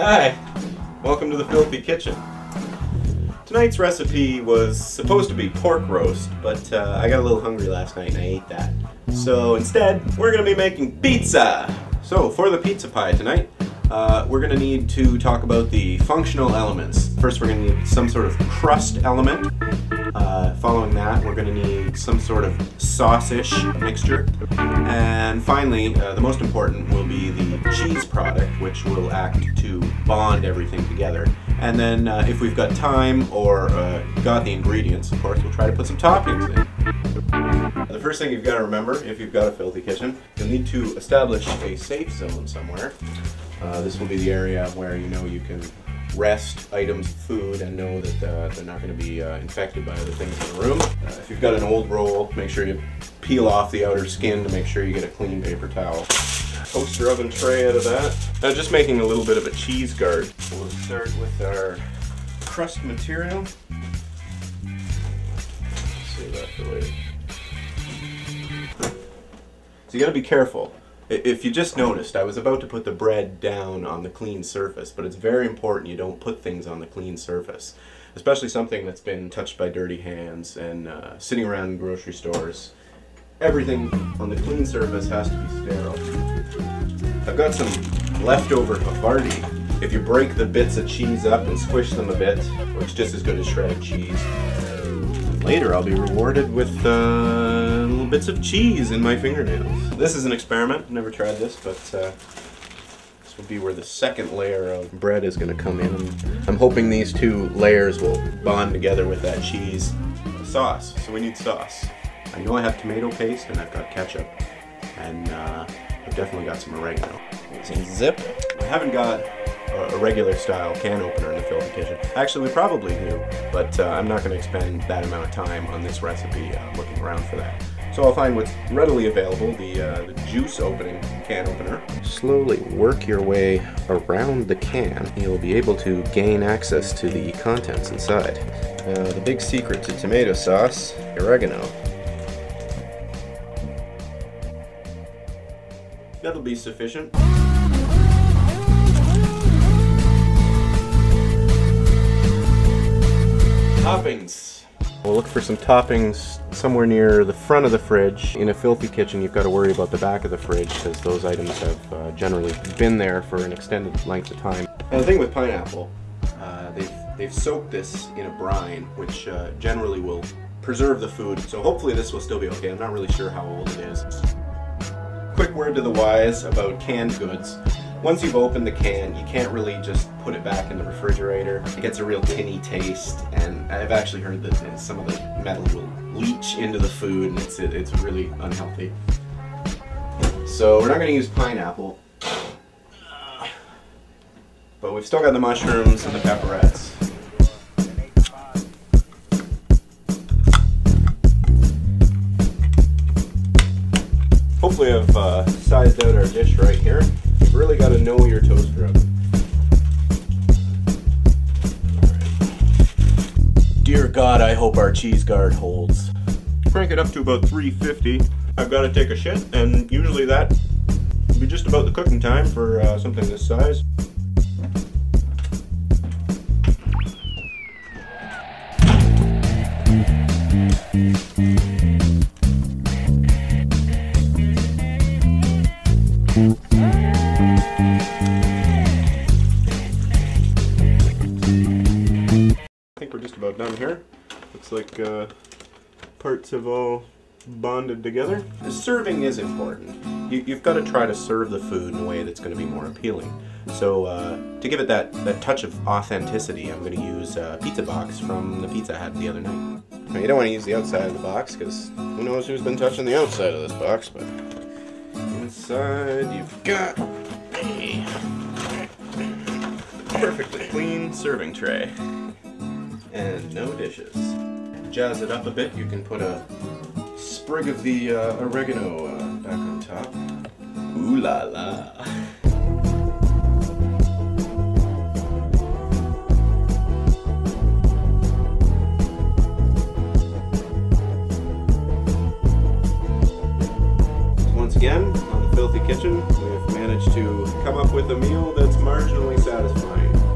Hi, welcome to the Filthy Kitchen. Tonight's recipe was supposed to be pork roast, but I got a little hungry last night and I ate that. So instead, we're going to be making pizza! So for the pizza pie tonight, we're going to need to talk about the functional elements. First, we're going to need some sort of crust element. Following that, we're going to need some sort of sauce-ish mixture. And finally, the most important will be the cheese product, which will act to bond everything together. And then if we've got time or got the ingredients, of course, we'll try to put some toppings in. The first thing you've got to remember, if you've got a filthy kitchen, you'll need to establish a safe zone somewhere. This will be the area where you know you can rest items of food and know that they're not going to be infected by other things in the room. If you've got an old roll, make sure you peel off the outer skin to make sure you get a clean paper towel. Toaster oven tray out of that. Now just making a little bit of a cheese guard. We'll start with our crust material. Save that for later. So you got to be careful. If you just noticed, I was about to put the bread down on the clean surface, but it's very important you don't put things on the clean surface, especially something that's been touched by dirty hands and sitting around in grocery stores. Everything on the clean surface has to be sterile. I've got some leftover Havarti. If you break the bits of cheese up and squish them a bit, it's just as good as shredded cheese. Later I'll be rewarded with little bits of cheese in my fingernails. This is an experiment, never tried this, but this will be where the second layer of bread is going to come in. I'm hoping these two layers will bond together with that cheese. Sauce, so we need sauce. I know I have tomato paste and I've got ketchup, and I've definitely got some oregano. Some zip. I haven't got a regular style can opener in the Filthy Kitchen. Actually, we probably do, but I'm not going to expend that amount of time on this recipe looking around for that. So I'll find what's readily available, the juice opening can opener. Slowly work your way around the can. You'll be able to gain access to the contents inside. The big secret to tomato sauce, oregano. That'll be sufficient. Toppings. We'll look for some toppings somewhere near the front of the fridge. In a filthy kitchen, you've got to worry about the back of the fridge because those items have generally been there for an extended length of time. And the thing with pineapple, they've soaked this in a brine, which generally will preserve the food. So hopefully this will still be okay. I'm not really sure how old it is. Quick word to the wise about canned goods. Once you've opened the can, you can't really just put it back in the refrigerator. It gets a real tinny taste, and I've actually heard that some of the metal will leach into the food, and it's really unhealthy. So we're not going to use pineapple, but we've still got the mushrooms and the pepperettes. Hopefully I've sized out our dish right here. You've really got to know your toaster oven. Right. Dear God, I hope our cheese guard holds. Crank it up to about 350. I've got to take a shit, and usually that will be just about the cooking time for something this size. I think we're just about done here. Looks like parts have all bonded together. The serving is important. You've got to try to serve the food in a way that's going to be more appealing. So to give it that touch of authenticity, I'm going to use a pizza box from the Pizza Hut the other night. Now, you don't want to use the outside of the box because who knows who's been touching the outside of this box, but inside you've got a perfectly clean serving tray. And no dishes. Jazz it up a bit, you can put a sprig of the oregano back on top. Ooh la la. Once again, on the Filthy Kitchen. We've managed to come up with a meal that's marginally satisfying.